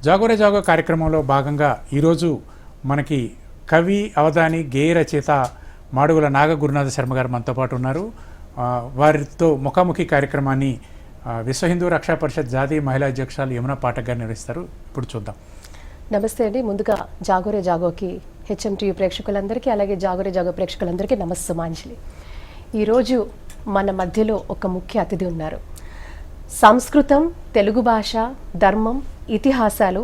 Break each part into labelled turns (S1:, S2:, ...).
S1: జాగోరే జాగో కార్యక్రమంలో భాగంగా ఈరోజు మనకి కవి అవధాని గేయ రచయిత మాడుగుల నాగ గురునాథ శర్మ గారు మనతో పాటు ఉన్నారు. వారితో ముఖాముఖి కార్యక్రమాన్ని విశ్వ హిందూ రక్షా పరిషత్ జాతీయ మహిళా అధ్యక్షురాలు యమునా పాఠక్ గారు నిర్వహిస్తారు. ఇప్పుడు చూద్దాం.
S2: నమస్తే అండి. ముందుగా జాగోరే జాగోకి హెచ్ఎంటీవీ ప్రేక్షకులందరికీ, అలాగే జాగోరే జాగో ప్రేక్షకులందరికీ నమస్సుమాంజలి. ఈరోజు మన మధ్యలో ఒక ముఖ్య అతిథి ఉన్నారు. సంస్కృతం, తెలుగు భాష, ధర్మం, ఇతిహాసాలు,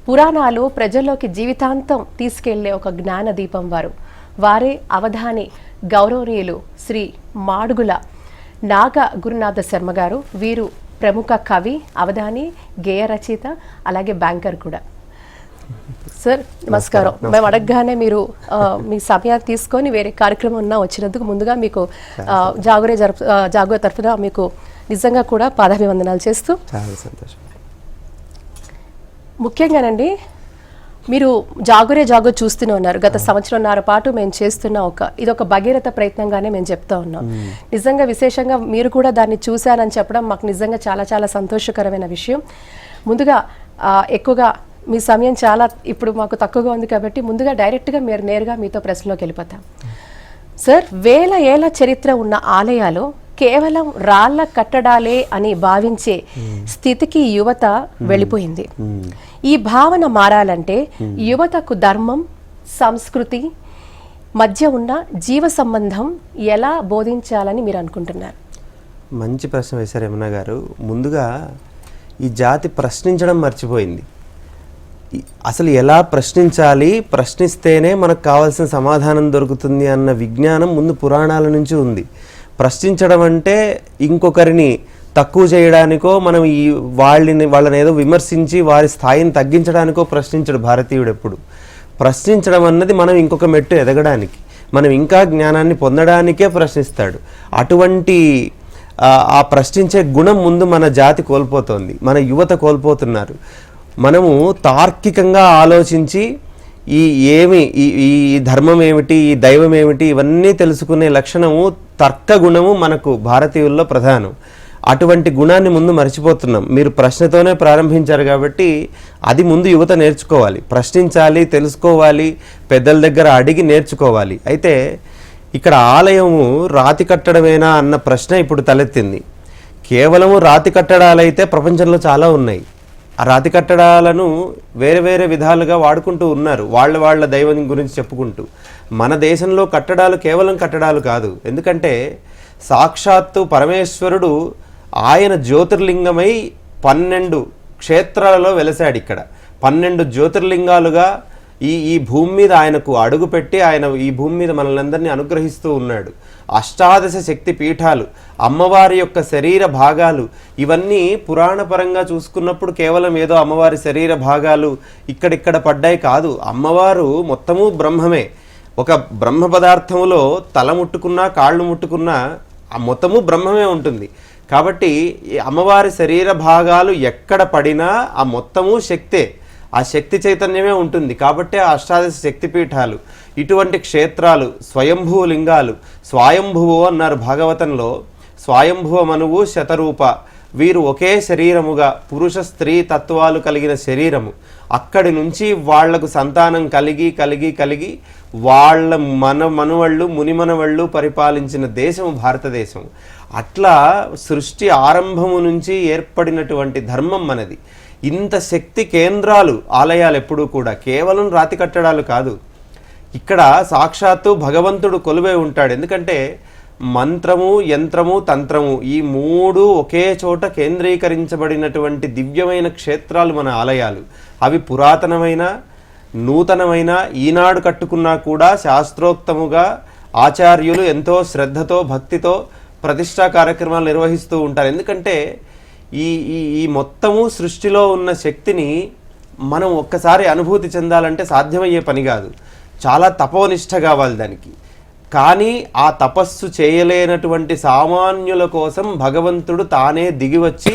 S2: పురాణాలు ప్రజల్లోకి జీవితాంతం తీసుకెళ్లే ఒక జ్ఞాన దీపం వారే అవధాని గౌరవనీయులు శ్రీ మాడుగుల నాగ గురునాథ శర్మ గారు. వీరు ప్రముఖ కవి, అవధాని, గేయ రచయిత, అలాగే బ్యాంకర్ కూడా. సార్ నమస్కారం. మేము అడగగానే మీరు మీ సమయాన్ని తీసుకొని వేరే కార్యక్రమం వచ్చినందుకు ముందుగా మీకు జాగో తరఫున మీకు నిజంగా కూడా పాదాభివందనాలు చేస్తూ,
S3: చాలా సంతోషం.
S2: ముఖ్యంగానండి మీరు జాగోరే జాగో చూస్తూనే ఉన్నారు. గత సంవత్సరంన్నర పాటు మేము చేస్తున్న ఇదొక భగీరథ ప్రయత్నంగానే మేము చెప్తా ఉన్నాం. నిజంగా విశేషంగా మీరు కూడా దాన్ని చూశారని చెప్పడం మాకు నిజంగా చాలా చాలా సంతోషకరమైన విషయం. ముందుగా ఎక్కువగా మీ సమయం చాలా ఇప్పుడు మాకు తక్కువగా ఉంది కాబట్టి ముందుగా డైరెక్ట్గా మీరు నేరుగా మీతో ప్రశ్నలోకి వెళ్ళిపోతాం. సార్, వేల ఏళ్ల చరిత్ర ఉన్న ఆలయాలు కేవలం రాళ్ల కట్టడాలే అని భావించే స్థితికి యువత వెళ్ళిపోయింది. ఈ భావన మారాలంటే యువతకు ధర్మం, సంస్కృతి మధ్య ఉన్న జీవ సంబంధం ఎలా బోధించాలని మీరు అనుకుంటున్నారు?
S3: మంచి ప్రశ్న వేశారు యమున గారు. ముందుగా ఈ జాతి ప్రశ్నించడం మర్చిపోయింది. అసలు ఎలా ప్రశ్నించాలి, ప్రశ్నిస్తేనే మనకు కావాల్సిన సమాధానం దొరుకుతుంది అన్న విజ్ఞానం ముందు పురాణాల నుంచి ఉంది. ప్రశ్నించడం అంటే ఇంకొకరిని తక్కువ చేయడానికో, మనం వాళ్ళని ఏదో విమర్శించి వారి స్థాయిని తగ్గించడానికో ప్రశ్నించడు భారతీయుడు ఎప్పుడు. ప్రశ్నించడం అన్నది మనం ఇంకొక మెట్టు ఎదగడానికి, మనం ఇంకా జ్ఞానాన్ని పొందడానికే ప్రశ్నిస్తాడు. అటువంటి ఆ ప్రశ్నించే గుణం ముందు మన జాతి కోల్పోతోంది, మన యువత కోల్పోతున్నారు. మనము తార్కికంగా ఆలోచించి ఈ ధర్మం ఏమిటి, ఈ దైవం ఏమిటి, ఇవన్నీ తెలుసుకునే లక్షణము, తర్క గుణము మనకు భారతీయుల్లో ప్రధానం. అటువంటి గుణాన్ని ముందు మర్చిపోతున్నాం. మీరు ప్రశ్నతోనే ప్రారంభించారు కాబట్టి అది ముందు యువత నేర్చుకోవాలి. ప్రశ్నించాలి, తెలుసుకోవాలి, పెద్దల దగ్గర అడిగి నేర్చుకోవాలి. అయితే ఇక్కడ ఆలయము రాతి కట్టడమేనా అన్న ప్రశ్న ఇప్పుడు తలెత్తింది. కేవలము రాతి కట్టడాలైతే ప్రపంచంలో చాలా ఉన్నాయి. ఆ రాతి కట్టడాలను వేరే వేరే విధాలుగా వాడుకుంటూ ఉన్నారు, వాళ్ళ దైవం గురించి చెప్పుకుంటూ. మన దేశంలో కట్టడాలు కేవలం కట్టడాలు కాదు. ఎందుకంటే సాక్షాత్తు పరమేశ్వరుడు ఆయన జ్యోతిర్లింగమై 12 క్షేత్రాలలో వెలసాడు. ఇక్కడ 12 జ్యోతిర్లింగాలుగా ఈ భూమి మీద ఆయనకు అడుగుపెట్టి ఆయన ఈ భూమి మీద మనల్ని అనుగ్రహిస్తూ ఉన్నాడు. అష్టాదశ శక్తి పీఠాలు, అమ్మవారి యొక్క శరీర భాగాలు, ఇవన్నీ పురాణపరంగా చూసుకున్నప్పుడు కేవలం ఏదో అమ్మవారి శరీర భాగాలు ఇక్కడిక్కడ పడ్డాయి కాదు. అమ్మవారు మొత్తము బ్రహ్మమే. ఒక బ్రహ్మ పదార్థములో తల ముట్టుకున్నా, కాళ్ళు ముట్టుకున్నా ఆ మొత్తము బ్రహ్మమే ఉంటుంది. కాబట్టి అమ్మవారి శరీర భాగాలు ఎక్కడ పడినా ఆ మొత్తము శక్తే, ఆ శక్తి చైతన్యమే ఉంటుంది. కాబట్టి ఆ అష్టాదశ శక్తిపీఠాలు, ఇటువంటి క్షేత్రాలు, స్వయంభువ లింగాలు, స్వయంభువు అన్నారు భాగవతంలో. స్వయంభువ మనువు శతరూప, వీరు ఒకే శరీరముగా, పురుష స్త్రీ తత్వాలు కలిగిన శరీరము. అక్కడి నుంచి వాళ్లకు సంతానం కలిగి వాళ్ళ మనవళ్ళు, మునిమనవళ్ళు పరిపాలించిన దేశము భారతదేశం. అట్లా సృష్టి ఆరంభము నుంచి ఏర్పడినటువంటి ధర్మం మనది. ఇంత శక్తి కేంద్రాలు, ఆలయాలు ఎప్పుడూ కూడా కేవలం రాతి కట్టడాలు కాదు. ఇక్కడ సాక్షాత్తు భగవంతుడు కొలువై ఉంటాడు. ఎందుకంటే మంత్రము, యంత్రము, తంత్రము, ఈ 3 ఒకే చోట కేంద్రీకరించబడినటువంటి దివ్యమైన క్షేత్రాలు మన ఆలయాలు. అవి పురాతనమైన, నూతనమైన, ఈనాడు కట్టుకున్నా కూడా శాస్త్రోక్తముగా ఆచార్యులు ఎంతో శ్రద్ధతో, భక్తితో ప్రతిష్టా కార్యక్రమాలు నిర్వహిస్తూ ఉంటారు. ఎందుకంటే ఈ మొత్తము సృష్టిలో ఉన్న శక్తిని మనం ఒక్కసారి అనుభూతి చెందాలంటే సాధ్యమయ్యే పని కాదు. చాలా తపోనిష్ట కావాలి దానికి. కానీ ఆ తపస్సు చేయలేనటువంటి సామాన్యుల కోసం భగవంతుడు తానే దిగివచ్చి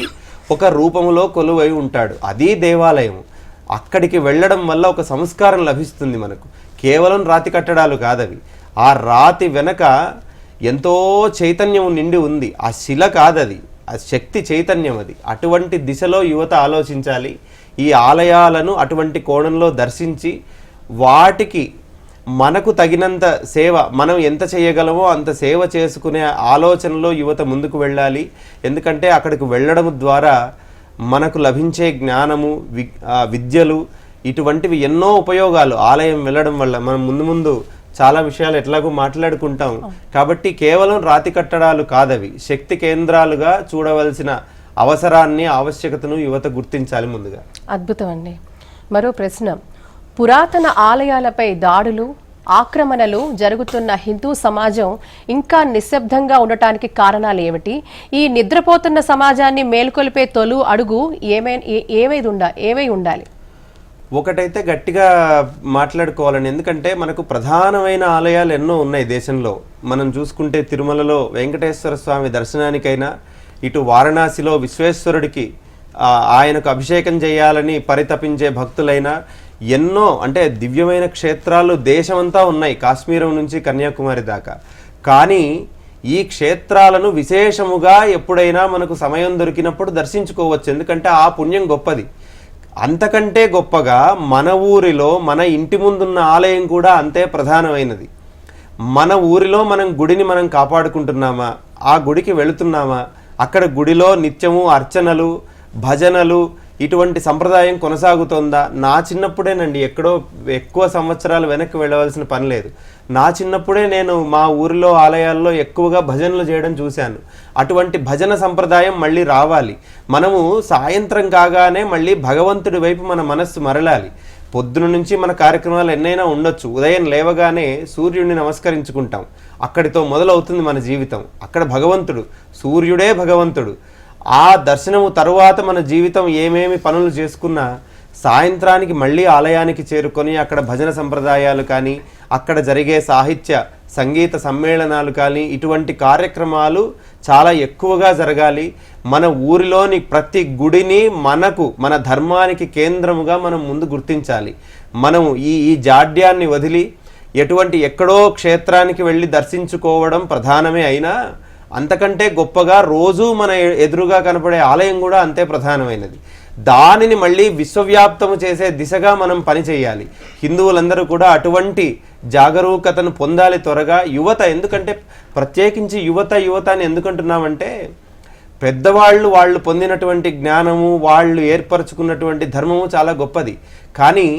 S3: ఒక రూపములో కొలువై ఉంటాడు. అది దేవాలయం. అక్కడికి వెళ్ళడం వల్ల ఒక సంస్కారం లభిస్తుంది మనకు. కేవలం రాతి కట్టడాలు కాదవి. ఆ రాతి వెనక ఎంతో చైతన్యం నిండి ఉంది. ఆ శిల కాదది, ఆ శక్తి చైతన్యం అది. అటువంటి దిశలో యువత ఆలోచించాలి. ఈ ఆలయాలను అటువంటి కోణంలో దర్శించి వాటికి మనకు తగినంత సేవ, మనం ఎంత చేయగలమో అంత సేవ చేసుకునే ఆలోచనలో యువత ముందుకు వెళ్ళాలి. ఎందుకంటే అక్కడికి వెళ్ళడం ద్వారా మనకు లభించే జ్ఞానము, విద్యలు, ఇటువంటివి ఎన్నో ఉపయోగాలు ఆలయం వెళ్ళడం వల్ల. మనం ముందు చాలా విషయాలు ఎట్లాగో మాట్లాడుకుంటాం. కాబట్టి కేవలం రాతి కట్టడాలు కాదవి, శక్తి కేంద్రాలుగా చూడవలసిన అవసరాన్ని, ఆవశ్యకతను యువత గుర్తించాలి ముందుగా.
S2: అద్భుతం అండి. మరో ప్రశ్న, పురాతన ఆలయాలపై దాడులు, ఆక్రమణలు జరుగుతున్న హిందూ సమాజం ఇంకా నిశ్శబ్దంగా ఉండటానికి కారణాలు ఏమిటి? ఈ నిద్రపోతున్న సమాజాన్ని మేల్కొల్పే తొలి అడుగు ఏమై ఉండాలి?
S3: ఒకటైతే గట్టిగా మాట్లాడుకోవాలని, ఎందుకంటే మనకు ప్రధానమైన ఆలయాలు ఎన్నో ఉన్నాయి దేశంలో. మనం చూసుకుంటే తిరుమలలో వెంకటేశ్వర స్వామి దర్శనానికైనా, ఇటు వారణాసిలో విశ్వేశ్వరుడికి ఆయనకు అభిషేకం చేయాలని పరితపించే భక్తులైనా, ఎన్నో అంటే దివ్యమైన క్షేత్రాలు దేశమంతా ఉన్నాయి, కాశ్మీరం నుంచి కన్యాకుమారి దాకా. కానీ ఈ క్షేత్రాలను విశేషముగా ఎప్పుడైనా మనకు సమయం దొరికినప్పుడు దర్శించుకోవచ్చు, ఎందుకంటే ఆ పుణ్యం గొప్పది. అంతకంటే గొప్పగా మన ఊరిలో, మన ఇంటి ముందున్న ఆలయం కూడా అంతే ప్రధానమైనది. మన ఊరిలో మనం గుడిని మనం కాపాడుకుంటున్నామా, ఆ గుడికి వెళుతున్నామా, అక్కడ గుడిలో నిత్యము అర్చనలు, భజనలు, ఇటువంటి సంప్రదాయం కొనసాగుతోందా? నా చిన్నప్పుడేనండి, ఎక్కడో ఎక్కువ సంవత్సరాలు వెనక్కి వెళ్ళవలసిన పని లేదు. నా చిన్నప్పుడే నేను మా ఊరిలో ఆలయాల్లో ఎక్కువగా భజనలు చేయడం చూశాను. అటువంటి భజన సంప్రదాయం మళ్ళీ రావాలి. మనము సాయంత్రం కాగానే మళ్ళీ భగవంతుడి వైపు మన మనస్సు మరలాలి. పొద్దున నుంచి మన కార్యక్రమాలు ఎన్నైనా ఉండొచ్చు, ఉదయం లేవగానే సూర్యుడిని నమస్కరించుకుంటాం, అక్కడితో మొదలవుతుంది మన జీవితం. అక్కడ భగవంతుడు, సూర్యుడే భగవంతుడు. ఆ దర్శనము తరువాత మన జీవితం ఏమేమి పనులు చేసుకున్నా సాయంత్రానికి మళ్ళీ ఆలయానికి చేరుకొని అక్కడ భజన సంప్రదాయాలు కానీ, అక్కడ జరిగే సాహిత్య సంగీత సమ్మేళనాలు కానీ, ఇటువంటి కార్యక్రమాలు చాలా ఎక్కువగా జరగాలి. మన ఊరిలోని ప్రతి గుడిని మన ధర్మానికి కేంద్రముగా మనం ముందు గుర్తించాలి. మనం ఈ జాడ్యాన్ని వదిలి ఎక్కడో క్షేత్రానికి వెళ్ళి దర్శించుకోవడం ప్రధానమే అయినా, అంతకంటే గొప్పగా రోజు మన ఎదురుగా కనపడే ఆలయం కూడా అంతే ప్రధానమైనది. దానిని మళ్ళీ విశ్వవ్యాప్తము చేసే దిశగా మనం పనిచేయాలి. హిందువులందరూ కూడా అటువంటి జాగరూకతను పొందాలి త్వరగా. యువత, ఎందుకంటే ప్రత్యేకించి యువత అని ఎందుకంటున్నామంటే, పెద్దవాళ్ళు వాళ్ళు పొందినటువంటి జ్ఞానము, వాళ్ళు ఏర్పరచుకున్నటువంటి ధర్మము చాలా గొప్పది. కానీ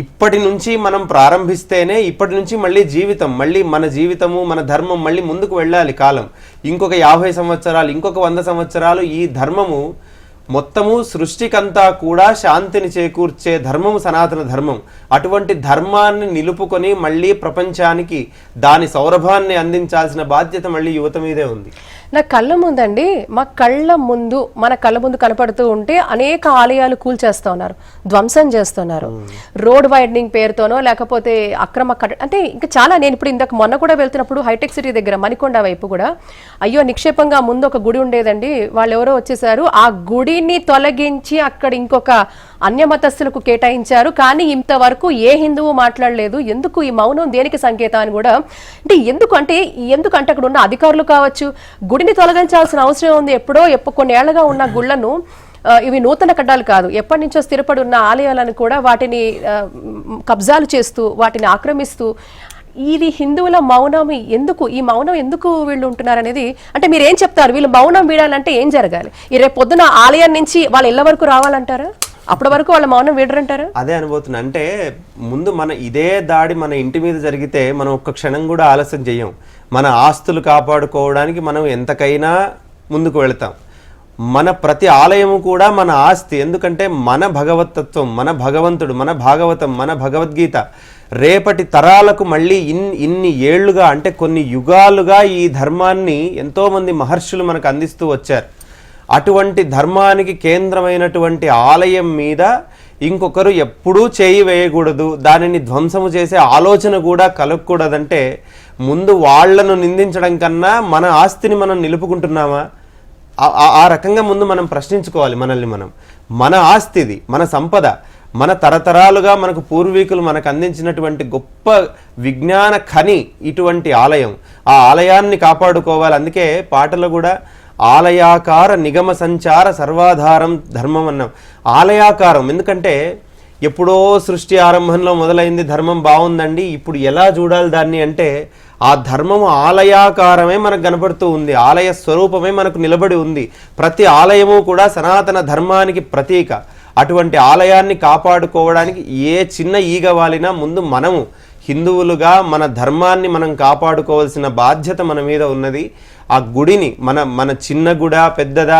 S3: ఇప్పటి నుంచి మనం ప్రారంభిస్తేనే ఇప్పటి నుంచి మళ్ళీ మళ్ళీ మన జీవితము, మన ధర్మం మళ్ళీ ముందుకు వెళ్ళాలి. కాలం ఇంకొక 50 సంవత్సరాలు, ఇంకొక 100 సంవత్సరాలు ఈ ధర్మము మొత్తము సృష్టికంతా కూడా శాంతిని చేకూర్చే ధర్మము సనాతన ధర్మం. అటువంటి ధర్మాన్ని నిలుపుకొని మళ్ళీ ప్రపంచానికి దాని సౌరభాన్ని అందించాల్సిన బాధ్యత మళ్ళీ యువత మీదే ఉంది.
S2: నా కళ్ళ ముందండి, మన కళ్ళ ముందు కనపడుతూ ఉంటే అనేక ఆలయాలు కూల్చేస్తూ ఉన్నారు, ధ్వంసం చేస్తున్నారు. రోడ్ వైడనింగ్ పేరుతోనో లేకపోతే అక్రమ అంటే ఇంకా చాలా. నేను ఇప్పుడు మొన్న కూడా వెళ్తున్నప్పుడు హైటెక్ సిటీ దగ్గర మణికొండ వైపు కూడా అయ్యో నిక్షేపంగా ముందు ఒక గుడి ఉండేదండి, వాళ్ళు ఎవరో వచ్చేసారు, ఆ గుడిని తొలగించి అక్కడ ఇంకొక అన్యమతస్థులకు కేటాయించారు. కానీ ఇంతవరకు ఏ హిందువు మాట్లాడలేదు. ఎందుకు ఈ మౌనం, దేనికి సంకేతం అని కూడా. అంటే ఎందుకంటే అక్కడ ఉన్న అధికారులు కావచ్చు, గుడిని తొలగించాల్సిన అవసరం ఉంది. ఎప్పుడో కొన్నేళ్లుగా ఉన్న గుళ్లను, ఇవి నూతన కడ్డాలు కాదు, ఎప్పటి నుంచో స్థిరపడి ఉన్న ఆలయాలను కూడా వాటిని కబ్జాలు చేస్తూ, వాటిని ఆక్రమిస్తూ, ఇది హిందువుల మౌనం ఎందుకు, ఈ మౌనం ఎందుకు వీళ్ళు ఉంటున్నారు అనేది. అంటే మీరు ఏం చెప్తారు, వీళ్ళు మౌనం వీడాలంటే ఏం జరగాలి? ఈ రేపు పొద్దున ఆలయం నుంచి వాళ్ళ ఇళ్ల వరకు రావాలంటారా? అప్పటి వరకు వాళ్ళ మౌనం వీడరంటారా?
S3: అదే అనుభూతున్నా. అంటే ముందు ఇదే దాడి మన ఇంటి మీద జరిగితే మనం ఒక్క క్షణం కూడా ఆలస్యం చేయం. మన ఆస్తులు కాపాడుకోవడానికి మనం ఎంతకైనా ముందుకు వెళతాం. మన ప్రతి ఆలయము కూడా మన ఆస్తి. ఎందుకంటే మన భగవతత్వం, మన భగవంతుడు, మన భాగవతం, మన భగవద్గీత రేపటి తరాలకు మళ్ళీ ఇన్ని ఏళ్లుగా, అంటే కొన్ని యుగాలుగా ఈ ధర్మాన్ని ఎంతోమంది మహర్షులు మనకు అందిస్తూ వచ్చారు. అటువంటి ధర్మానికి కేంద్రమైనటువంటి ఆలయం మీద ఇంకొకరు ఎప్పుడూ చేయి వేయకూడదు, దానిని ధ్వంసము చేసే ఆలోచన కూడా కలగకూడదంటే ముందు వాళ్లను నిందించడం కన్నా మన ఆస్తిని మనం నిలుపుకుంటున్నామా, ఆ రకంగా ముందు మనం ప్రశ్నించుకోవాలి మనల్ని మనం. మన ఆస్తిది, మన సంపద, మన తరతరాలుగా మనకు పూర్వీకులు మనకు అందించినటువంటి గొప్ప విజ్ఞాన ఖని ఇటువంటి ఆలయం. ఆ ఆలయాన్ని కాపాడుకోవాలి. అందుకే పాటలు కూడా ఆలయాకార నిగమ సంచార సర్వాధారం ధర్మం అన్నాం. ఆలయాకారం ఎందుకంటే ఎప్పుడో సృష్టి ఆరంభంలో మొదలైంది ధర్మం, బాగుందండి. ఇప్పుడు ఎలా చూడాలి దాన్ని అంటే ఆ ధర్మము ఆలయాకారమే మనకు కనపడుతూ ఉంది, ఆలయ స్వరూపమే మనకు నిలబడి ఉంది. ప్రతి ఆలయము కూడా సనాతన ధర్మానికి ప్రతీక. అటువంటి ఆలయాన్ని కాపాడుకోవడానికి ఏ చిన్న ఈగ వాలినా ముందు మనము హిందువులుగా మన ధర్మాన్ని మనం కాపాడుకోవాల్సిన బాధ్యత మన మీద ఉన్నది. ఆ గుడిని మన చిన్న గుడా పెద్దదా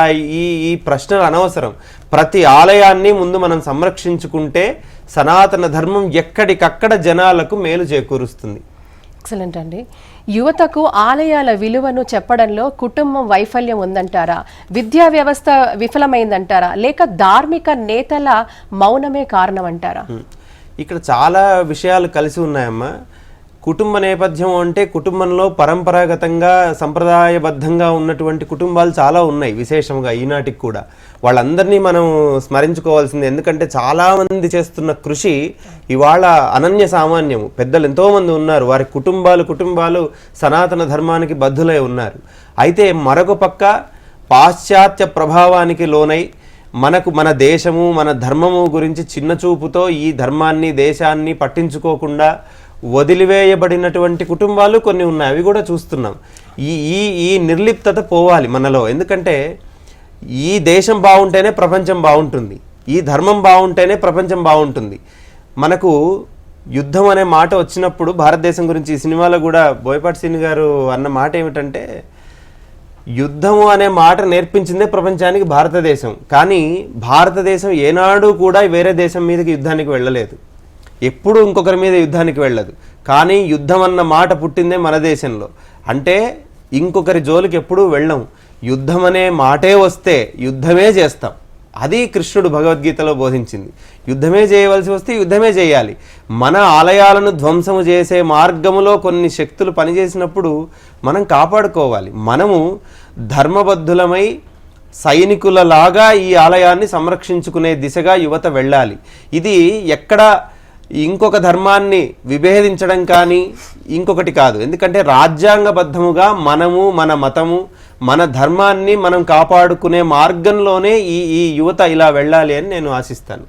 S3: ఈ ప్రశ్నలు అనవసరం. ప్రతి ఆలయాన్ని ముందు మనం సంరక్షించుకుంటే సనాతన ధర్మం ఎక్కడికక్కడ జనాలకు మేలు చేకూరుస్తుంది.
S2: ఎక్సలెంట్ అండి. యువతకు ఆలయాల విలువను చెప్పడంలో కుటుంబం వైఫల్యం ఉందంటారా, విద్యా వ్యవస్థ విఫలమైందంటారా, లేక ధార్మిక నేతల మౌనమే కారణం అంటారా?
S3: ఇక్కడ చాలా విషయాలు కలిసి ఉన్నాయమ్మా. కుటుంబ నేపథ్యం అంటే కుటుంబంలో పరంపరాగతంగా సంప్రదాయబద్ధంగా ఉన్నటువంటి కుటుంబాలు చాలా ఉన్నాయి విశేషంగా ఈనాటికి కూడా. వాళ్ళందరినీ మనం స్మరించుకోవాల్సింది. ఎందుకంటే చాలామంది చేస్తున్న కృషి ఇవాళ అనన్య సామాన్యము. పెద్దలు ఎంతోమంది ఉన్నారు, వారి కుటుంబాలు సనాతన ధర్మానికి బద్ధులై ఉన్నారు. అయితే మరొక పక్క పాశ్చాత్య ప్రభావానికి లోనై మన దేశము మన ధర్మము గురించి చిన్న చూపుతో ఈ ధర్మాన్ని దేశాన్ని పట్టించుకోకుండా వదిలివేయబడినటువంటి కుటుంబాలు కొన్ని ఉన్నాయి, అవి కూడా చూస్తున్నాం. ఈ నిర్లిప్తత పోవాలి మనలో. ఎందుకంటే ఈ దేశం బాగుంటేనే ప్రపంచం బాగుంటుంది, ఈ ధర్మం బాగుంటేనే ప్రపంచం బాగుంటుంది. మనకు యుద్ధం అనే మాట వచ్చినప్పుడు భారతదేశం గురించి ఈ సినిమాలో కూడా బోయపాటి శ్రీని గారు అన్న మాట ఏమిటంటే, యుద్ధము అనే మాట నేర్పించిందే ప్రపంచానికి భారతదేశం. కానీ భారతదేశం ఏనాడు కూడా వేరే దేశం మీదకి యుద్ధానికి వెళ్ళలేదు, ఎప్పుడు ఇంకొకరి మీద యుద్ధానికి వెళ్ళదు. కానీ యుద్ధం అన్న మాట పుట్టిందే మన దేశంలో. అంటే ఇంకొకరి జోలికి ఎప్పుడూ వెళ్ళం. యుద్ధం అనే మాటే వస్తే యుద్ధమే చేస్తాం. అది కృష్ణుడు భగవద్గీతలో బోధించింది. యుద్ధమే చేయవలసి వస్తే యుద్ధమే చేయాలి. మన ఆలయాలను ధ్వంసము చేసే మార్గములో కొన్ని శక్తులు పనిచేసినప్పుడు మనం కాపాడుకోవాలి. మనము ధర్మబద్ధులమై సైనికులలాగా ఈ ఆలయాన్ని సంరక్షించుకునే దిశగా యువత వెళ్ళాలి. ఇది ఎక్కడ ఇంకొక ధర్మాన్ని విభేదించడం కానీ ఇంకొకటి కాదు. ఎందుకంటే రాజ్యాంగబద్ధముగా మనము మన మతము మన ధర్మాన్ని మనం కాపాడుకునే మార్గంలోనే ఈ యువత ఇలా వెళ్ళాలి అని నేను ఆశిస్తాను.